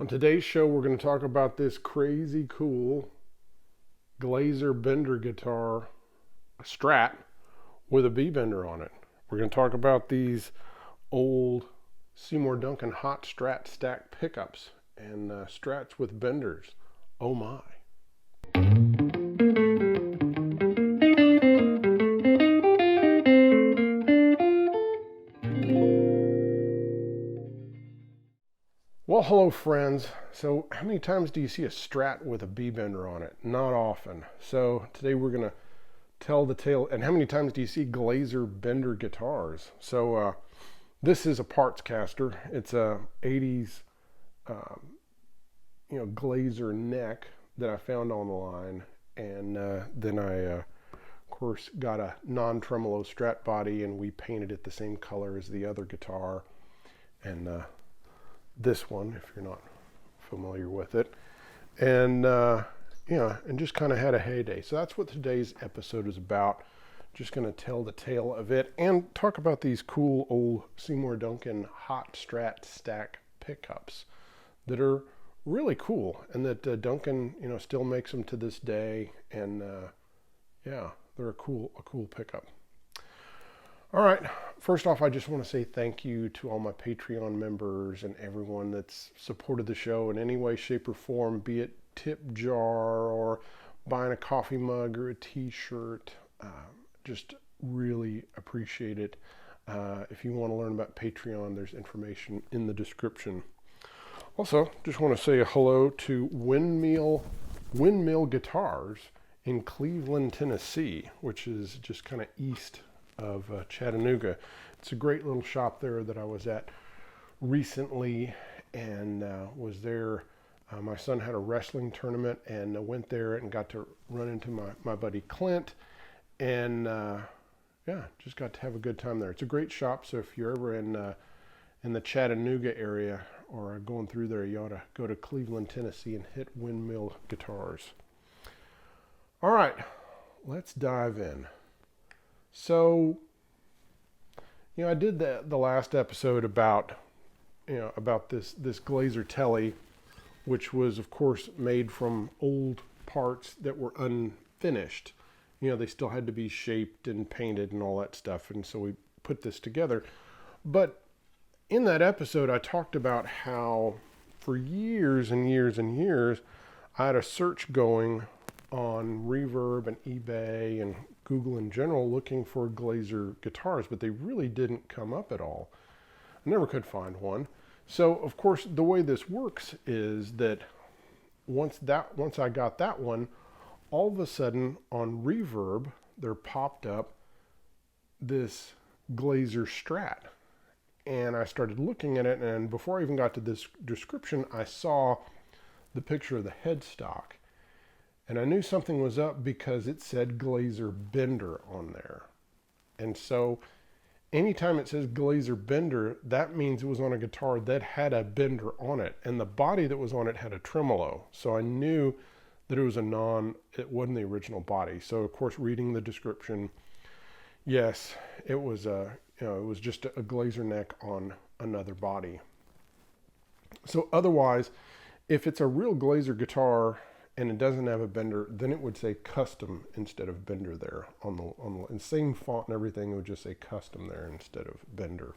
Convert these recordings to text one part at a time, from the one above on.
On today's show, we're going to talk about this crazy cool Glaser Bender guitar, a Strat with a B-Bender on it. We're going to talk about these old Seymour Duncan hot Strat stack pickups and Strats with benders. Oh my. Well, hello friends. So how many times do you see a Strat with a B-Bender on it? Not often. So today we're going to tell the tale. And how many times do you see Glaser Bender guitars? So this is a parts caster. It's a 80s Glaser neck that I found online. And then I, of course, got a non-tremolo Strat body, and we painted it the same color as the other guitar. And this one, if you're not familiar with it, and and just kind of had a heyday. So that's what today's episode is about. Just going to tell the tale of it and talk about these cool old Seymour Duncan hot Strat stack pickups that are really cool, and that Duncan still makes them to this day. And they're a cool pickup. All right, first off, I just want to say thank you to all my Patreon members and everyone that's supported the show in any way, shape, or form, be it tip jar or buying a coffee mug or a t-shirt. Just really appreciate it. If you want to learn about Patreon, there's information in the description. Also, just want to say a hello to Windmill Guitars in Cleveland, Tennessee, which is just kind of east of Chattanooga. It's a great little shop there that I was at recently, and was there. My son had a wrestling tournament, and I went there and got to run into my buddy Clint, and just got to have a good time there. It's a great shop, so if you're ever in the Chattanooga area or going through there, you ought to go to Cleveland, Tennessee and hit Windmill Guitars. All right, let's dive in. So, I did the last episode about this Glaser Tele, which was of course made from old parts that were unfinished. They still had to be shaped and painted and all that stuff, and so we put this together. But in that episode, I talked about how for years and years and years, I had a search going on Reverb and eBay and Google in general looking for Glaser guitars, but they really didn't come up at all. I never could find one. So of course the way this works is that once I got that one, all of a sudden on Reverb there popped up this Glaser Strat, and I started looking at it, and before I even got to this description, I saw the picture of the headstock. And I knew something was up because it said Glaser Bender on there. And so anytime it says Glaser Bender, that means it was on a guitar that had a bender on it. And the body that was on it had a tremolo. So I knew that it was it wasn't the original body. So of course, reading the description, yes, it was it was just a Glaser neck on another body. So otherwise, if it's a real Glaser guitar and it doesn't have a bender, then it would say custom instead of bender there on the same font and everything. It would just say custom there instead of bender.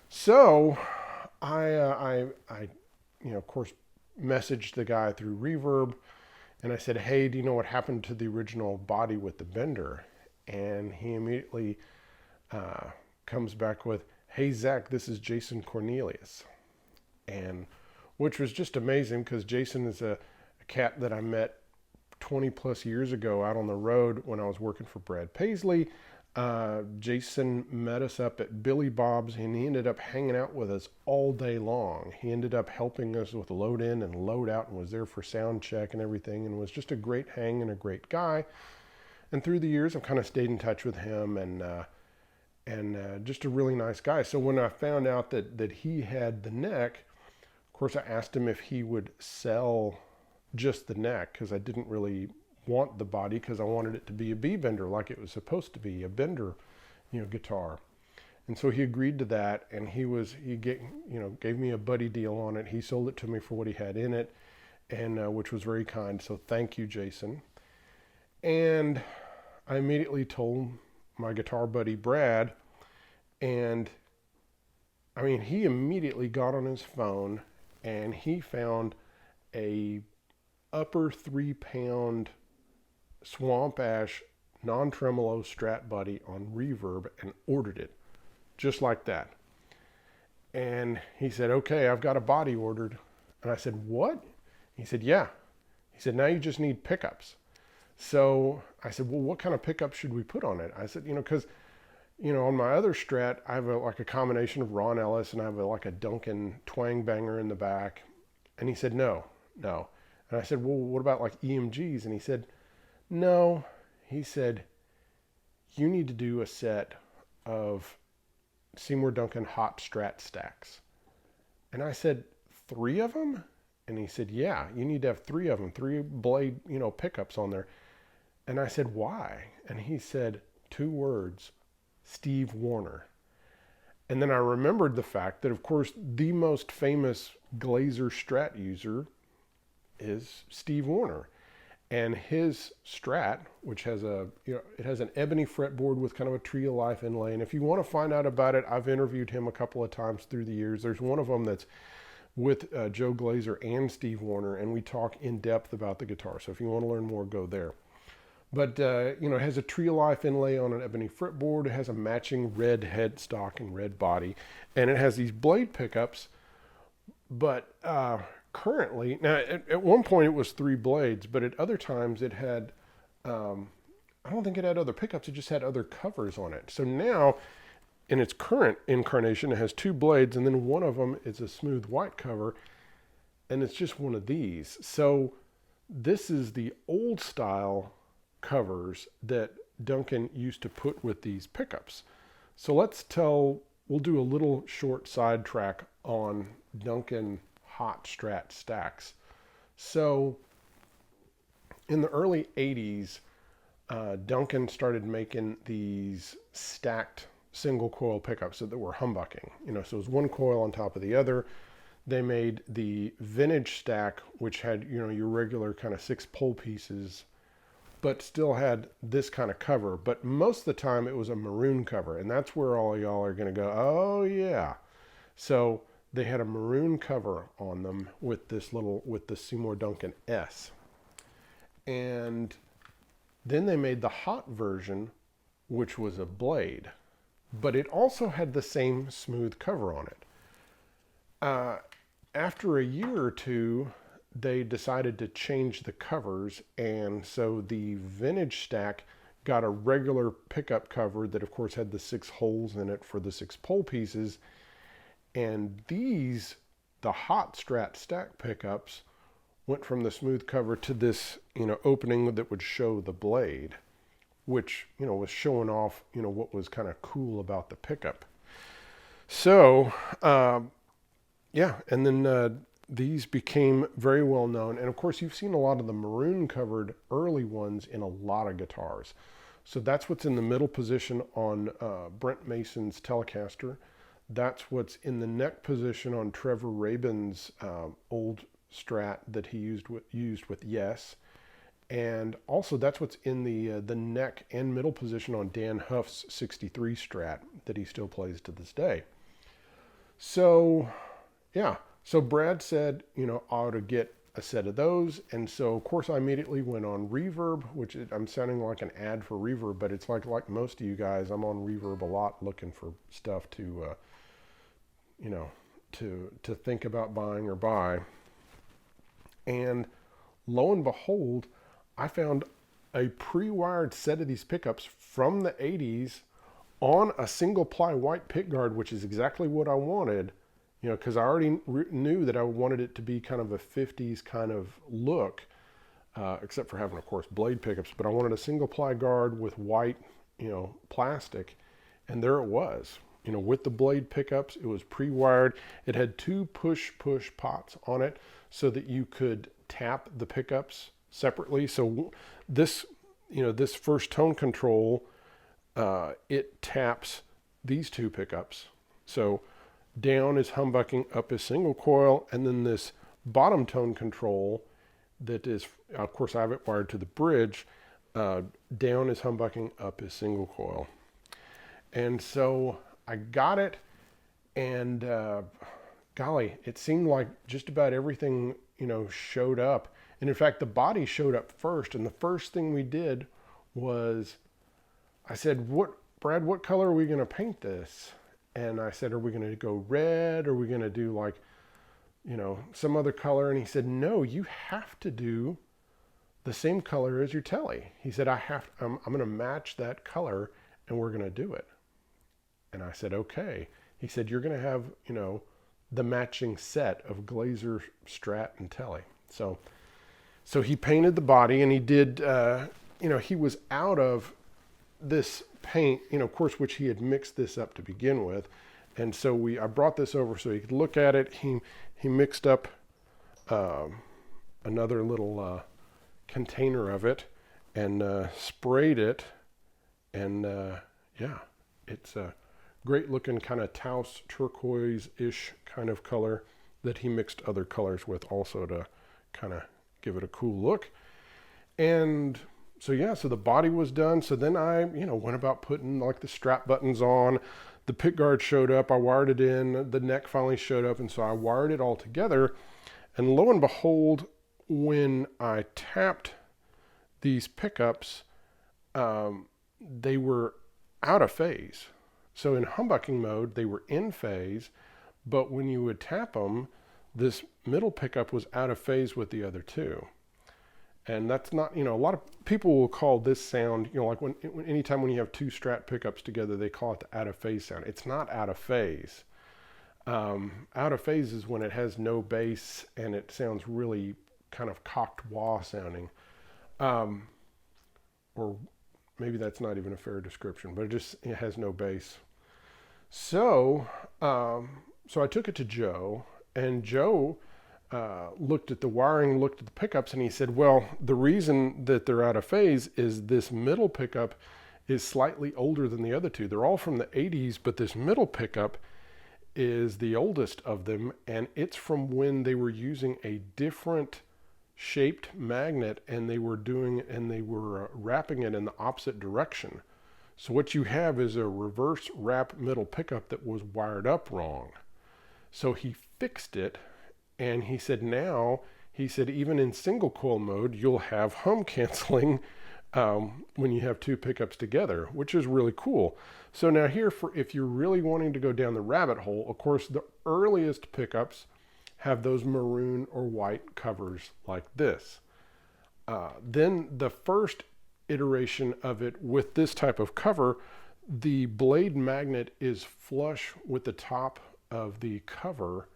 So I of course messaged the guy through Reverb, and I said, hey, do you know what happened to the original body with the bender? And he immediately comes back with, hey Zach, this is Jason Cornelius. And which was just amazing, because Jason is a cat that I met 20 plus years ago out on the road when I was working for Brad Paisley. Jason met us up at Billy Bob's, and he ended up hanging out with us all day long. He ended up helping us with load in and load out, and was there for sound check and everything, and was just a great hang and a great guy. And through the years, I've kind of stayed in touch with him, and just a really nice guy. So when I found out that he had the neck, of course I asked him if he would sell just the neck, because I didn't really want the body, because I wanted it to be a B-Bender like it was supposed to be, a bender guitar. And so he agreed to that, and gave me a buddy deal on it. He sold it to me for what he had in it, and which was very kind. So thank you, Jason. And I immediately told my guitar buddy Brad, and I mean, he immediately got on his phone and he found a upper 3-pound swamp ash non-tremolo Strat body on Reverb and ordered it just like that. And he said, okay, I've got a body ordered. And I said, what? He said, yeah. He said, now you just need pickups. So I said, well, what kind of pickups should we put on it? I said, because on my other Strat, I have like a combination of Ron Ellis, and I have like a Duncan twang banger in the back. And he said, no. And I said, well, what about like EMGs? And he said, no. He said, you need to do a set of Seymour Duncan hot Strat stacks. And I said, 3 of them? And he said, yeah, you need to have 3 of them, 3 blade, pickups on there. And I said, why? And he said, 2 words, Steve Warner. And then I remembered the fact that, of course, the most famous Glaser Strat user is Steve Warner. And his Strat, which has it has an ebony fretboard with kind of a tree of life inlay. And if you want to find out about it, I've interviewed him a couple of times through the years. There's one of them that's with Joe Glaser and Steve Warner, and we talk in depth about the guitar. So if you want to learn more, go there. But, it has a tree of life inlay on an ebony fretboard. It has a matching red headstock and red body. And it has these blade pickups. But currently, now at one point it was 3 blades, but at other times it had, I don't think it had other pickups. It just had other covers on it. So now, in its current incarnation, it has 2 blades, and then one of them is a smooth white cover. And it's just one of these. So this is the old style covers that Duncan used to put with these pickups. So we'll do a little short sidetrack on Duncan hot Strat stacks. So in the early 80s, Duncan started making these stacked single coil pickups that were humbucking. So it was one coil on top of the other. They made the vintage stack, which had, your regular kind of 6 pole pieces, but still had this kind of cover. But most of the time it was a maroon cover, and that's where all y'all are going to go, oh yeah. So they had a maroon cover on them with the Seymour Duncan S. And then they made the hot version, which was a blade, but it also had the same smooth cover on it. After a year or two, they decided to change the covers, and so the vintage stack got a regular pickup cover that of course had the 6 holes in it for the 6 pole pieces, and the hot Strat stack pickups went from the smooth cover to this opening that would show the blade, which was showing off what was kind of cool about the pickup. So and then these became very well known. And of course, you've seen a lot of the maroon covered early ones in a lot of guitars. So that's what's in the middle position on Brent Mason's Telecaster. That's what's in the neck position on Trevor Rabin's old Strat that he used with Yes. And also that's what's in the neck and middle position on Dan Huff's 63 Strat that he still plays to this day. So, yeah. So Brad said, I ought to get a set of those. And so, of course, I immediately went on Reverb, which I'm sounding like an ad for Reverb, but it's like most of you guys, I'm on Reverb a lot looking for stuff to think about buying or buy. And lo and behold, I found a pre-wired set of these pickups from the 80s on a single ply white pickguard, which is exactly what I wanted. Because I already knew that I wanted it to be kind of a 50s kind of look, except for having, of course, blade pickups. But I wanted a single ply guard with white, plastic. And there it was, with the blade pickups. It was pre-wired. It had 2 push pots on it so that you could tap the pickups separately. So this, this first tone control, it taps these two pickups. So down is humbucking, up is single coil, and then this bottom tone control that is, of course, I have it wired to the bridge. Down is humbucking, up is single coil. And so I got it, and golly, it seemed like just about everything, showed up. And in fact, the body showed up first. And the first thing we did was, I said, Brad, what color are we going to paint this? And I said, are we going to go red? Or are we going to do like, some other color? And he said, no, you have to do the same color as your Tele. He said, I'm going to match that color and we're going to do it. And I said, okay. He said, you're going to have, the matching set of Glaser, Strat, and Tele. So he painted the body, and he did, he was out of this paint, of course, which he had mixed this up to begin with. And so I brought this over so he could look at it. He mixed up another little container of it and sprayed it. And it's a great looking kind of Taos turquoise-ish kind of color that he mixed other colors with also to kind of give it a cool look. And so the body was done. So then I, went about putting like the strap buttons on. The pick guard showed up. I wired it in. The neck finally showed up. And so I wired it all together. And lo and behold, when I tapped these pickups, they were out of phase. So in humbucking mode, they were in phase. But when you would tap them, this middle pickup was out of phase with the other two. And that's not, a lot of people will call this sound, like anytime when you have two Strat pickups together, they call it the out of phase sound. It's not out of phase. Out of phase is when it has no bass and it sounds really kind of cocked wah sounding. Or maybe that's not even a fair description, but it has no bass. So I took it to Joe, and Joe looked at the wiring, looked at the pickups, and he said, well, the reason that they're out of phase is this middle pickup is slightly older than the other two. They're all from the 80s, but this middle pickup is the oldest of them, and it's from when they were using a different shaped magnet, and they were wrapping it in the opposite direction. So what you have is a reverse wrap middle pickup that was wired up wrong. So he fixed it. And he said, even in single coil mode, you'll have hum canceling when you have two pickups together, which is really cool. So now here, if you're really wanting to go down the rabbit hole, of course, the earliest pickups have those maroon or white covers like this. Then the first iteration of it with this type of cover, the blade magnet is flush with the top of the cover,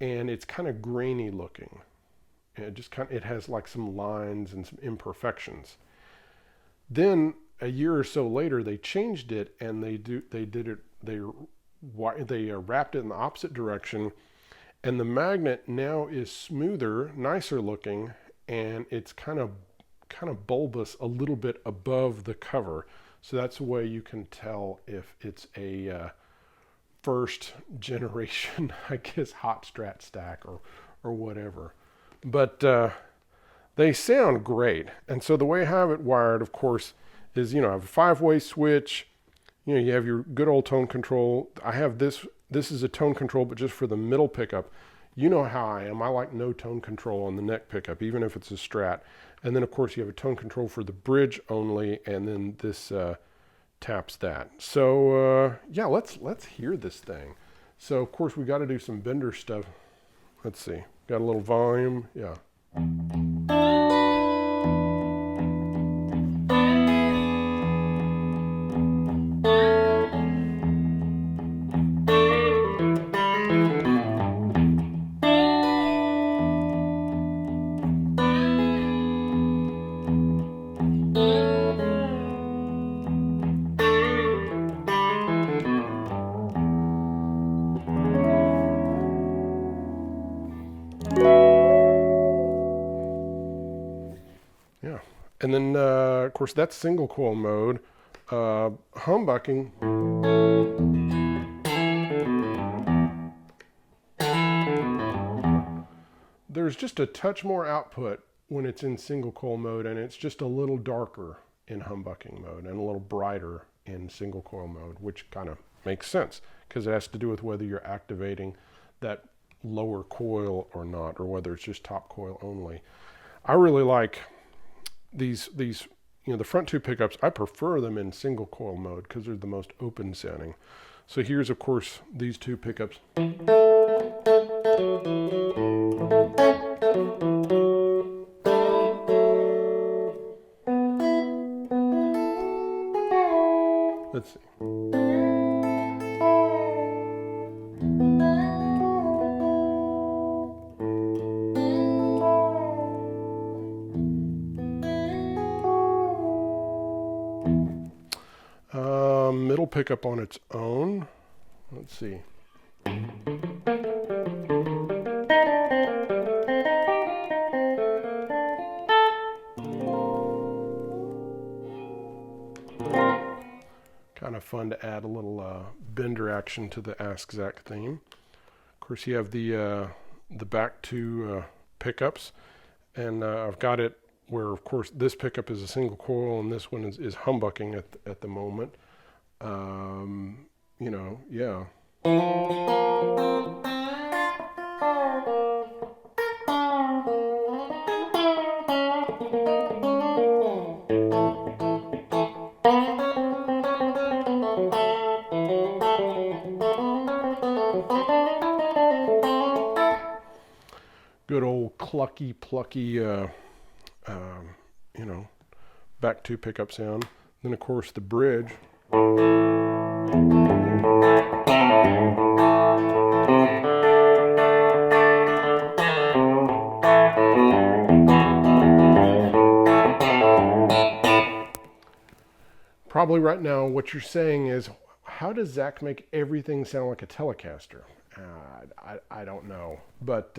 and it's kind of grainy looking. And it has like some lines and some imperfections. Then a year or so later, they changed it, and they wrapped it in the opposite direction, and the magnet now is smoother, nicer looking, and it's kind of bulbous a little bit above the cover. So that's a way you can tell if it's a first generation, I guess, hot Strat stack or whatever. But they sound great. And so the way I have it wired, of course, is, I have a 5-way switch. You have your good old tone control. I have this is a tone control, but just for the middle pickup. You know how I am. I like no tone control on the neck pickup, even if it's a Strat. And then, of course, you have a tone control for the bridge only, and then this taps that. So let's hear this thing. So of course we got to do some Bender stuff. Let's see, got a little volume. Yeah. And then, of course, that's single coil mode. humbucking, there's just a touch more output when it's in single coil mode, and it's just a little darker in humbucking mode and a little brighter in single coil mode, which kind of makes sense because it has to do with whether you're activating that lower coil or not, or whether it's just top coil only. I really like these the front two pickups. I prefer them in single coil mode because they're the most open sounding. So here's, of course, these two pickups. Let's see. Middle pickup on its own. Let's see. Kind of fun to add a little bender action to the Ask Zach theme. Of course, you have the back two pickups, and I've got it where, of course, this pickup is a single coil and this one is humbucking at the moment. You know, yeah. Good old clucky, plucky, you know, back two pickup sound. Then, of course, the bridge. Probably right now what you're saying is, how does Zach make everything sound like a Telecaster? I don't know, but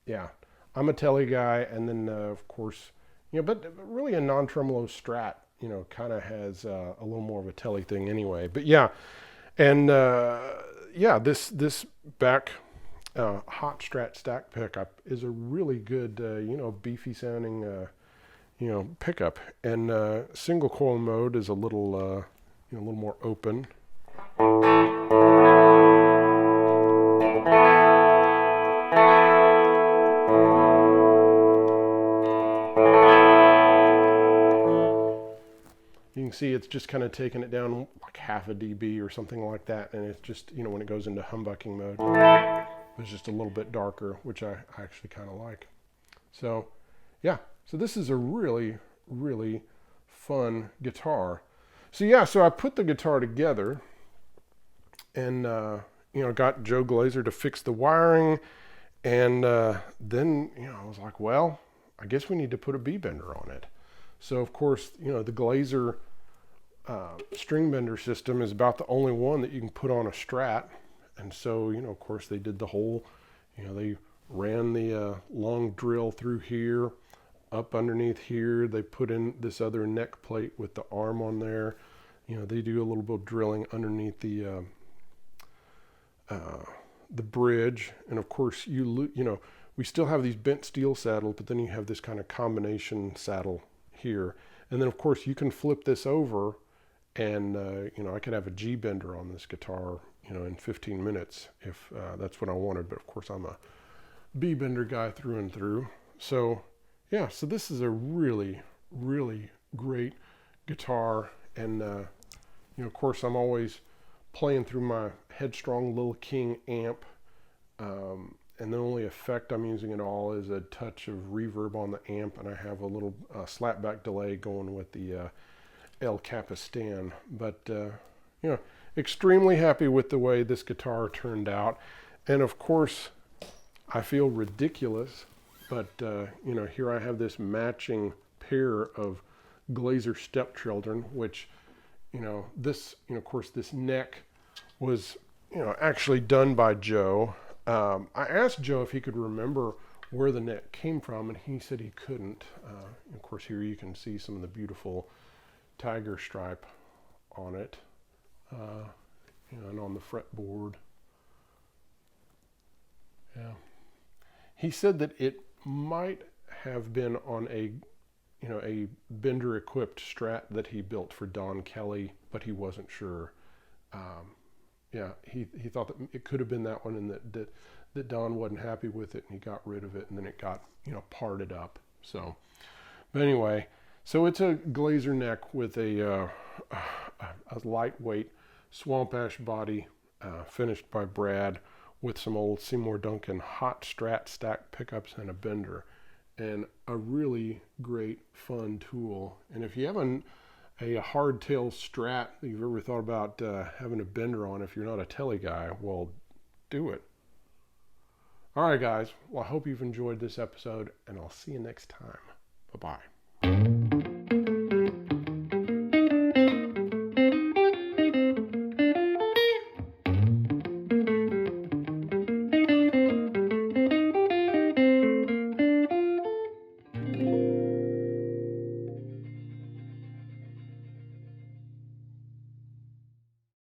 yeah, I'm a Tele guy, and then of course, you know, but really a non-tremolo Strat, you know, kind of has a little more of a Tele thing anyway. But yeah, and yeah, this back hot Strat stack pickup is a really good, you know, beefy sounding, you know, pickup. And single coil mode is a little, you know, a little more open. You can see it's just kind of taking it down like half a dB or something like that, and it's just, you know, when it goes into humbucking mode, it's just a little bit darker, which I actually kind of like. So yeah, so this is a really, really fun guitar. So yeah, so I put the guitar together, and you know, got Joe Glaser to fix the wiring, and then, you know, I was like, well, I guess we need to put a B-Bender on it. So of course, you know, the Glaser string bender system is about the only one that you can put on a Strat. And so, you know, of course they did the whole, you know, they ran the long drill through here, up underneath here. They put in this other neck plate with the arm on there. You know, they do a little bit of drilling underneath the bridge. And of course, you know, we still have these bent steel saddles, but then you have this kind of combination saddle here. And then of course you can flip this over, and you know, I could have a G bender on this guitar, you know, in 15 minutes if that's what I wanted. But of course I'm a B bender guy through and through. So yeah, so this is a really, really great guitar. And you know, of course I'm always playing through my Headstrong Lil King amp, and the only effect I'm using at all is a touch of reverb on the amp, and I have a little slapback delay going with the El Capistan. But you know, extremely happy with the way this guitar turned out. And of course, I feel ridiculous, but you know, here I have this matching pair of Glaser stepchildren, which, you know, this, you know, of course, this neck was, you know, actually done by Joe. I asked Joe if he could remember where the neck came from, and he said he couldn't. Of course, here you can see some of the beautiful tiger stripe on it, and on the fretboard. Yeah. He said that it might have been on a Bender equipped Strat that he built for Don Kelly, but he wasn't sure. Yeah, he thought that it could have been that one, and that Don wasn't happy with it, and he got rid of it, and then it got parted up. So, but anyway, so it's a Glaser neck with a lightweight swamp ash body, finished by Brad, with some old Seymour Duncan hot Strat stack pickups and a bender, and a really great fun tool. And if you have a hardtail Strat that you've ever thought about having a bender on, if you're not a Tele guy, well, do it. All right, guys. Well, I hope you've enjoyed this episode, and I'll see you next time. Bye-bye.